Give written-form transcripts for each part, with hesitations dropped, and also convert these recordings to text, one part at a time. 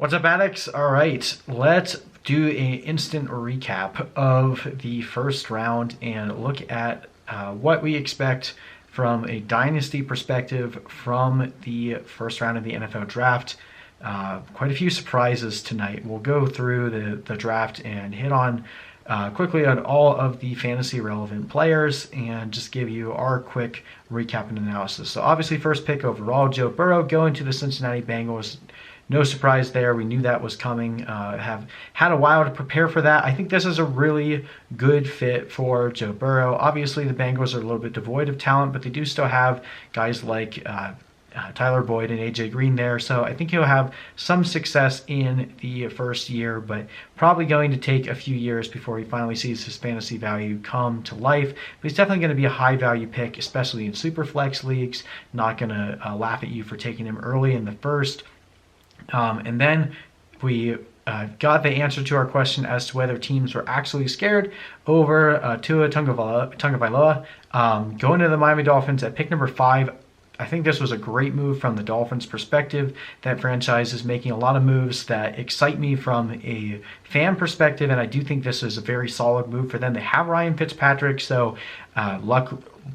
What's up, addicts? All right, let's do an instant recap of the first round and look at what we expect from a dynasty perspective from the first round of the NFL draft. Quite a few surprises tonight. We'll go through the draft and hit on quickly on all of the fantasy relevant players and just give you our quick recap and analysis. So obviously first pick overall, Joe Burrow going to the Cincinnati Bengals. No surprise there. We knew that was coming. Have had a while to prepare for that. I think this is a really good fit for Joe Burrow. Obviously, the Bengals are a little bit devoid of talent, but they do still have guys like Tyler Boyd and AJ Green there. So I think he'll have some success in the first year, but probably going to take a few years before he finally sees his fantasy value come to life. But he's definitely going to be a high value pick, especially in super flex leagues. Not going to laugh at you for taking him early in the first. And then we got the answer to our question as to whether teams were actually scared over Tua Tagovailoa going to the Miami Dolphins at pick number 5. I think this was a great move from the Dolphins' perspective. That franchise is making a lot of moves that excite me from a fan perspective, and I do think this is a very solid move for them. They have Ryan Fitzpatrick, so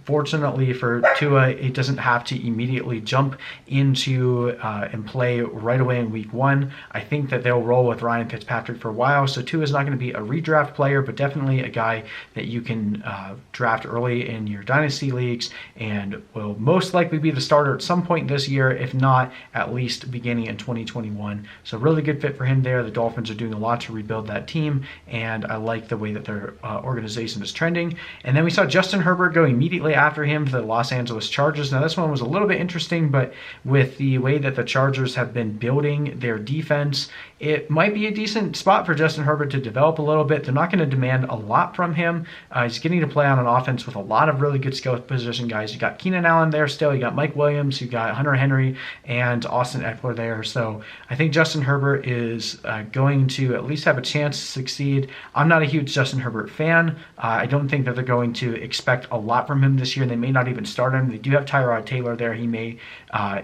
fortunately for Tua, it doesn't have to immediately jump into and play right away in week 1. I think that they'll roll with Ryan Fitzpatrick for a while, so Tua is not going to be a redraft player, but definitely a guy that you can draft early in your dynasty leagues and will most likely be the starter at some point this year, if not at least beginning in 2021. So really good fit for him there. The Dolphins are doing a lot to rebuild that team, and I like the way that their organization is trending. And then we saw Justin Herbert go immediately after him to the Los Angeles Chargers. Now this one was a little bit interesting, but with the way that the Chargers have been building their defense, it might be a decent spot for Justin Herbert to develop a little bit. They're not going to demand a lot from him. He's getting to play on an offense with a lot of really good skill position guys. You got Keenan Allen there still. You got Mike Williams. You got Hunter Henry and Austin Eckler there. So I think Justin Herbert is going to at least have a chance to succeed. I'm not a huge Justin Herbert fan. I don't think that they're going to expect a lot from him this year. They may not even start him. They do have Tyrod Taylor there. He may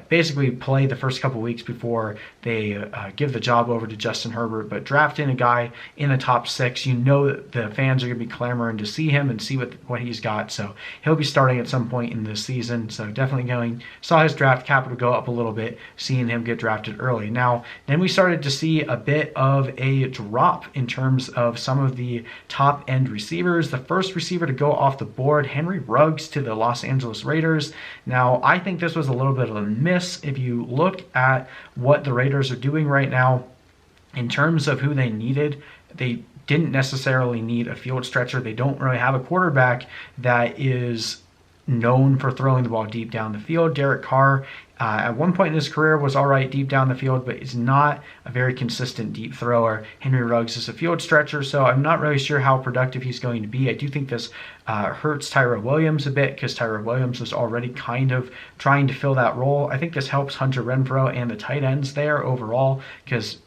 basically play the first couple weeks before they give the job over to Justin Herbert, but drafting a guy in the top 6, you know that the fans are going to be clamoring to see him and see what he's got. So he'll be starting at some point in this season. So definitely saw his draft capital go up a little bit, seeing him get drafted early. Now, then we started to see a bit of a drop in terms of some of the top end receivers. The first receiver to go off the board, Henry Ruggs to the Los Angeles Raiders. Now, I think this was a little bit of a miss. If you look at what the Raiders are doing right now, in terms of who they needed, they didn't necessarily need a field stretcher. They don't really have a quarterback that is known for throwing the ball deep down the field. Derek Carr, at one point in his career, was all right deep down the field, but is not a very consistent deep thrower. Henry Ruggs is a field stretcher, so I'm not really sure how productive he's going to be. I do think this hurts Tyrell Williams a bit because Tyrell Williams was already kind of trying to fill that role. I think this helps Hunter Renfrow and the tight ends there overall because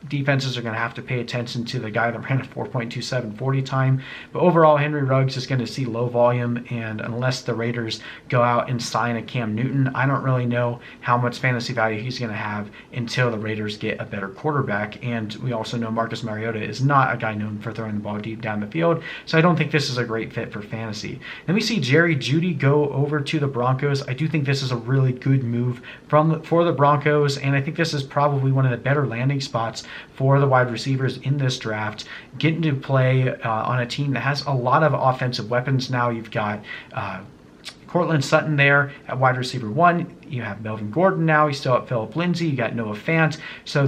defenses are going to have to pay attention to the guy that ran a 4.27 40 time. But overall, Henry Ruggs is going to see low volume, and unless the Raiders go out and sign a Cam Newton, I don't really know how much fantasy value he's going to have until the Raiders get a better quarterback. And we also know Marcus Mariota is not a guy known for throwing the ball deep down the field, so I don't think this is a great fit for fantasy. Then we see Jerry Jeudy go over to the Broncos. I do think this is a really good move for the Broncos, and I think this is probably one of the better landing spots for the wide receivers in this draft. Getting to play on a team that has a lot of offensive weapons now. You've got Cortland Sutton there at wide receiver 1. You have Melvin Gordon now. You still have Phillip Lindsay. You got Noah Fant. So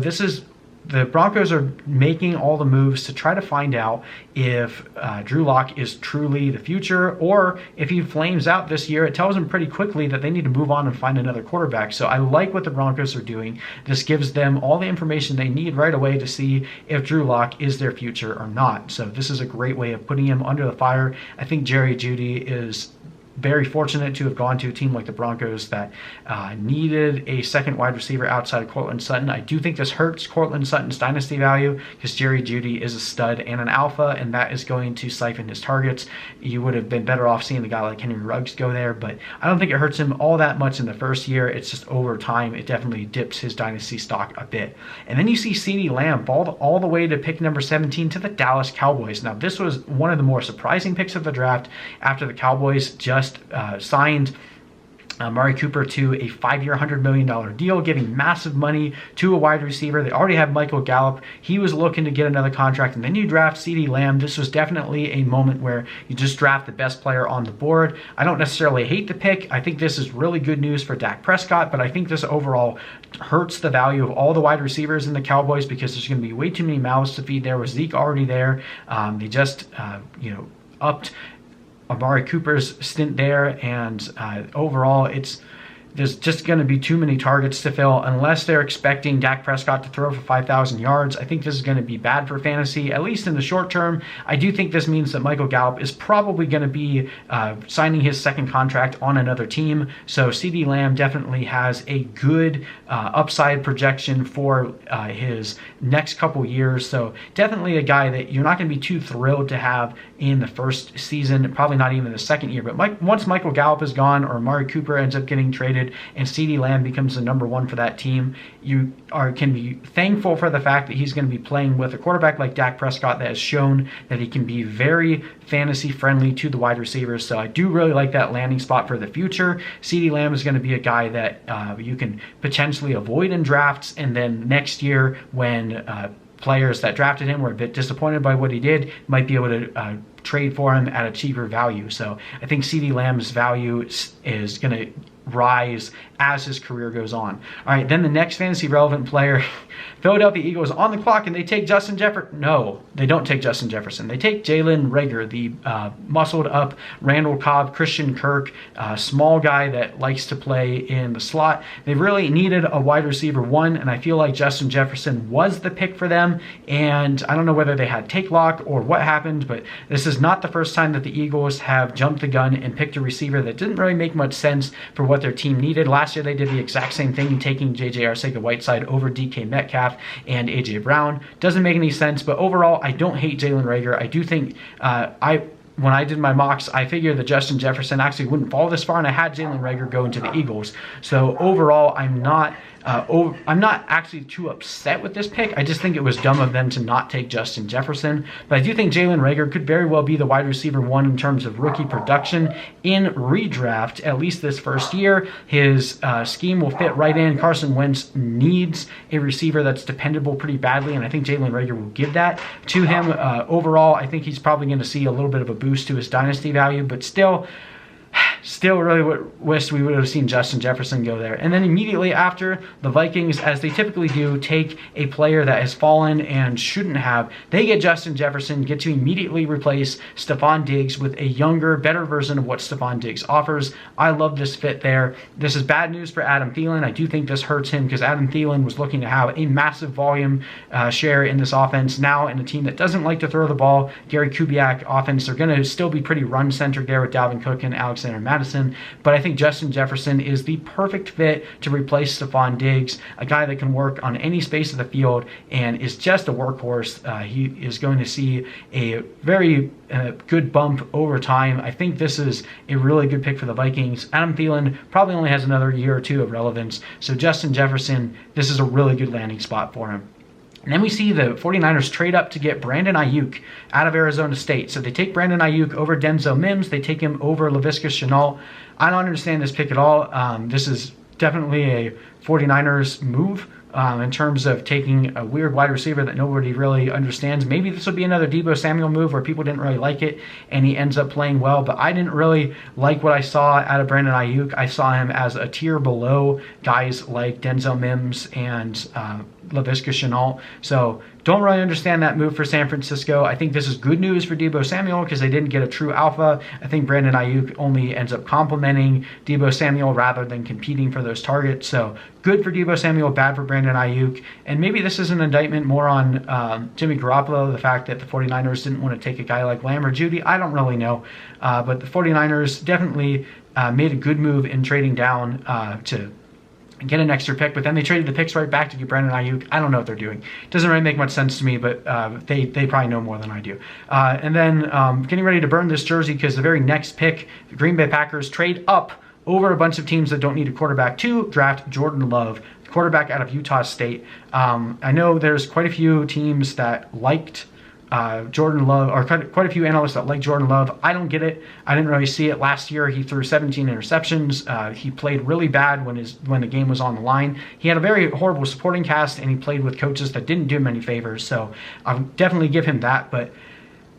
the Broncos are making all the moves to try to find out if Drew Lock is truly the future, or if he flames out this year. It tells them pretty quickly that they need to move on and find another quarterback. So I like what the Broncos are doing. This gives them all the information they need right away to see if Drew Lock is their future or not. So this is a great way of putting him under the fire. I think Jerry Jeudy is very fortunate to have gone to a team like the Broncos that needed a second wide receiver outside of Courtland Sutton. I do think this hurts Courtland Sutton's dynasty value because Jerry Jeudy is a stud and an alpha, and that is going to siphon his targets. You would have been better off seeing a guy like Henry Ruggs go there, but I don't think it hurts him all that much in the first year. It's just over time, it definitely dips his dynasty stock a bit. And then you see CeeDee Lamb fall all the way to pick number 17 to the Dallas Cowboys. Now, this was one of the more surprising picks of the draft after the Cowboys just signed Amari Cooper to a 5-year, $100 million deal, giving massive money to a wide receiver. They already have Michael Gallup. He was looking to get another contract, and then you draft CeeDee Lamb. This was definitely a moment where you just draft the best player on the board. I don't necessarily hate the pick. I think this is really good news for Dak Prescott, but I think this overall hurts the value of all the wide receivers in the Cowboys because there's going to be way too many mouths to feed there with Zeke already there. They just, upped Amari Cooper's stint there, and overall there's just going to be too many targets to fill unless they're expecting Dak Prescott to throw for 5,000 yards. I think this is going to be bad for fantasy, at least in the short term. I do think this means that Michael Gallup is probably going to be signing his second contract on another team. So CeeDee Lamb definitely has a good upside projection for his next couple years. So definitely a guy that you're not going to be too thrilled to have in the first season, probably not even the second year. But once Michael Gallup is gone or Amari Cooper ends up getting traded, and CeeDee Lamb becomes the number one for that team, you can be thankful for the fact that he's going to be playing with a quarterback like Dak Prescott that has shown that he can be very fantasy friendly to the wide receivers. So I do really like that landing spot for the future. CeeDee Lamb is going to be a guy that you can potentially avoid in drafts, and then next year when players that drafted him were a bit disappointed by what he did, might be able to trade for him at a cheaper value. So I think CeeDee Lamb's value is going to rise as his career goes on. All right, then the next fantasy relevant player, Philadelphia Eagles on the clock, and they take Justin Jefferson. No, they don't take Justin Jefferson. They take Jalen Reagor, the muscled up Randall Cobb, Christian Kirk, small guy that likes to play in the slot. They really needed a wide receiver one, and I feel like Justin Jefferson was the pick for them. And I don't know whether they had take lock or what happened, but this is not the first time that the Eagles have jumped the gun and picked a receiver that didn't really make much sense for what their team needed. Last year they did the exact same thing, taking J.J. Arcega-Whiteside over DK Metcalf and A.J. Brown. Doesn't make any sense, but overall I don't hate Jalen Reagor. I do think when I did my mocks, I figured that Justin Jefferson actually wouldn't fall this far, and I had Jalen Reagor go into the Eagles. So overall, I'm not actually too upset with this pick. I just think it was dumb of them to not take Justin Jefferson. But I do think Jalen Reagor could very well be the wide receiver one in terms of rookie production in redraft, at least this first year. His scheme will fit right in. Carson Wentz needs a receiver that's dependable pretty badly, and I think Jalen Reagor will give that to him. Overall, I think he's probably going to see a little bit of a boost to his dynasty value, but still really wish we would have seen Justin Jefferson go there. And then immediately after, the Vikings, as they typically do, take a player that has fallen and shouldn't have. They get Justin Jefferson, get to immediately replace Stephon Diggs with a younger, better version of what Stephon Diggs offers. I love this fit there. This is bad news for Adam Thielen. I do think this hurts him because Adam Thielen was looking to have a massive volume share in this offense. Now in a team that doesn't like to throw the ball, Gary Kubiak offense, they're going to still be pretty run-centered there with Dalvin Cook and Alexander Madison. But I think Justin Jefferson is the perfect fit to replace Stephon Diggs, a guy that can work on any space of the field and is just a workhorse. He is going to see a very good bump over time. I think this is a really good pick for the Vikings. Adam Thielen probably only has another year or two of relevance. So Justin Jefferson, this is a really good landing spot for him. And then we see the 49ers trade up to get Brandon Aiyuk out of Arizona State. So they take Brandon Aiyuk over Denzel Mims. They take him over Laviska Shenault. I don't understand this pick at all. This is definitely a 49ers move in terms of taking a weird wide receiver that nobody really understands. Maybe this will be another Deebo Samuel move where people didn't really like it and he ends up playing well, but I didn't really like what I saw out of Brandon Aiyuk. I saw him as a tier below guys like Denzel Mims and Laviska Shenault. So don't really understand that move for San Francisco. I think this is good news for Deebo Samuel because they didn't get a true alpha. I think Brandon Aiyuk only ends up complementing Deebo Samuel rather than competing for those targets. So good for Deebo Samuel, bad for Brandon Aiyuk. And maybe this is an indictment more on Jimmy Garoppolo, the fact that the 49ers didn't want to take a guy like Lamb or Judy. I don't really know. But the 49ers definitely made a good move in trading down to get an extra pick, but then they traded the picks right back to get Brandon Aiyuk. I don't know what they're doing. It doesn't really make much sense to me, but they probably know more than I do. And then getting ready to burn this jersey because the very next pick, the Green Bay Packers trade up over a bunch of teams that don't need a quarterback to draft Jordan Love, the quarterback out of Utah State. I know there's quite a few teams that liked Jordan Love, or quite a few analysts that like Jordan Love. I don't get it. I didn't really see it last year. He threw 17 interceptions. He played really bad when the game was on the line. He had a very horrible supporting cast, and he played with coaches that didn't do him any favors. So I'll definitely give him that. But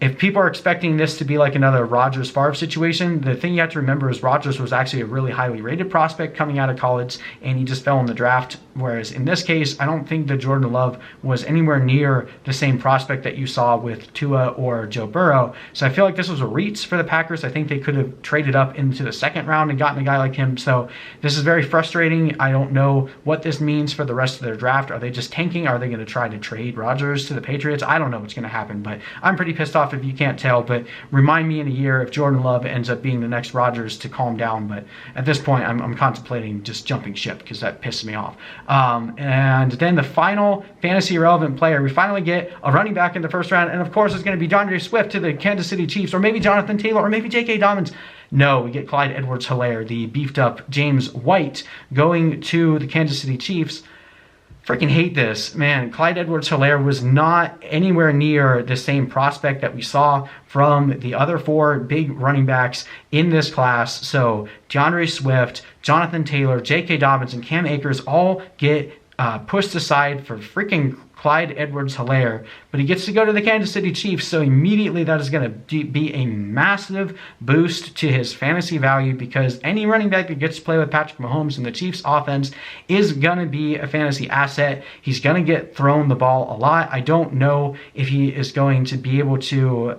if people are expecting this to be like another Rodgers-Favre situation, the thing you have to remember is Rodgers was actually a really highly rated prospect coming out of college, and he just fell in the draft. Whereas in this case, I don't think that Jordan Love was anywhere near the same prospect that you saw with Tua or Joe Burrow. So I feel like this was a reach for the Packers. I think they could have traded up into the second round and gotten a guy like him. So this is very frustrating. I don't know what this means for the rest of their draft. Are they just tanking? Are they going to try to trade Rodgers to the Patriots? I don't know what's going to happen, but I'm pretty pissed off if you can't tell. But remind me in a year if Jordan Love ends up being the next Rodgers to calm down. But at this point, I'm contemplating just jumping ship because that pisses me off. And then the final fantasy relevant player, we finally get a running back in the first round, and of course it's going to be DeAndre Swift to the Kansas City Chiefs, or maybe Jonathan Taylor, or maybe J.K. Dobbins. No, we get Clyde Edwards-Helaire, the beefed up James White, going to the Kansas City Chiefs. Freaking hate this, man. Clyde Edwards-Helaire was not anywhere near the same prospect that we saw from the other four big running backs in this class. So DeAndre Swift, Jonathan Taylor, J.K. Dobbins, and Cam Akers all get pushed aside for freaking Clyde Edwards-Helaire, but he gets to go to the Kansas City Chiefs, so immediately that is going to be a massive boost to his fantasy value, because any running back that gets to play with Patrick Mahomes in the Chiefs offense is going to be a fantasy asset. He's going to get thrown the ball a lot. I don't know if he is going to be able to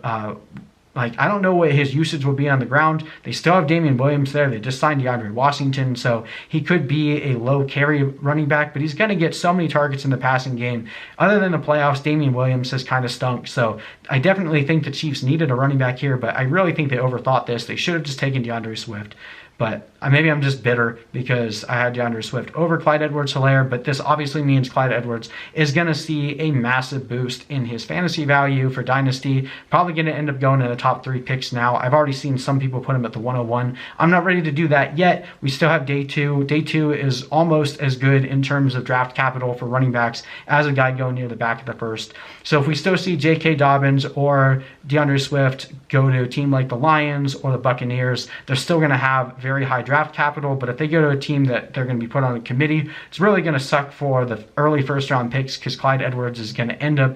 I don't know what his usage will be on the ground. They still have Damian Williams there. They just signed DeAndre Washington, so he could be a low carry running back, but he's going to get so many targets in the passing game. Other than the playoffs, Damian Williams has kind of stunk, so I definitely think the Chiefs needed a running back here, but I really think they overthought this. They should have just taken DeAndre Swift. But maybe I'm just bitter because I had DeAndre Swift over Clyde Edwards-Helaire, but this obviously means Clyde Edwards is going to see a massive boost in his fantasy value for Dynasty. Probably going to end up going in the top 3 picks now. I've already seen some people put him at the 101. I'm not ready to do that yet. We still have day 2. Day 2 is almost as good in terms of draft capital for running backs as a guy going near the back of the first. So if we still see J.K. Dobbins or DeAndre Swift go to a team like the Lions or the Buccaneers, they're still going to have very high draft capital, but if they go to a team that they're going to be put on a committee, it's really going to suck for the early first round picks, because Clyde Edwards is going to end up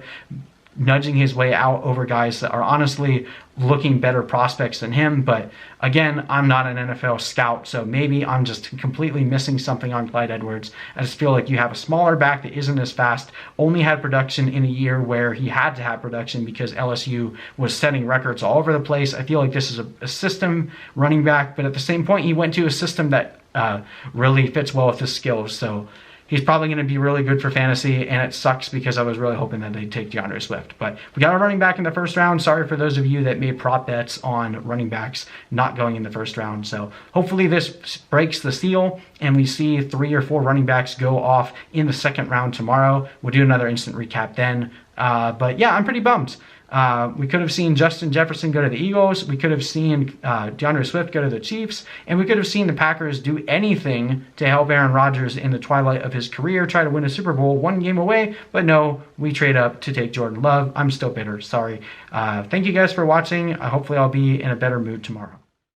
nudging his way out over guys that are honestly looking better prospects than him. But again, I'm not an NFL scout, so maybe I'm just completely missing something on Clyde Edwards. I just feel like you have a smaller back that isn't as fast, only had production in a year where he had to have production because LSU was setting records all over the place. I feel like this is a system running back, but at the same point, he went to a system that really fits well with his skills. So he's probably going to be really good for fantasy, and it sucks because I was really hoping that they'd take DeAndre Swift. But we got a running back in the first round. Sorry for those of you that made prop bets on running backs not going in the first round. So hopefully this breaks the seal, and we see 3 or 4 running backs go off in the second round tomorrow. We'll do another instant recap then. But yeah, I'm pretty bummed. We could have seen Justin Jefferson go to the Eagles. We could have seen DeAndre Swift go to the Chiefs. And we could have seen the Packers do anything to help Aaron Rodgers in the twilight of his career try to win a Super Bowl 1 game away. But no, we trade up to take Jordan Love. I'm still bitter. Sorry. Thank you guys for watching. Hopefully I'll be in a better mood tomorrow.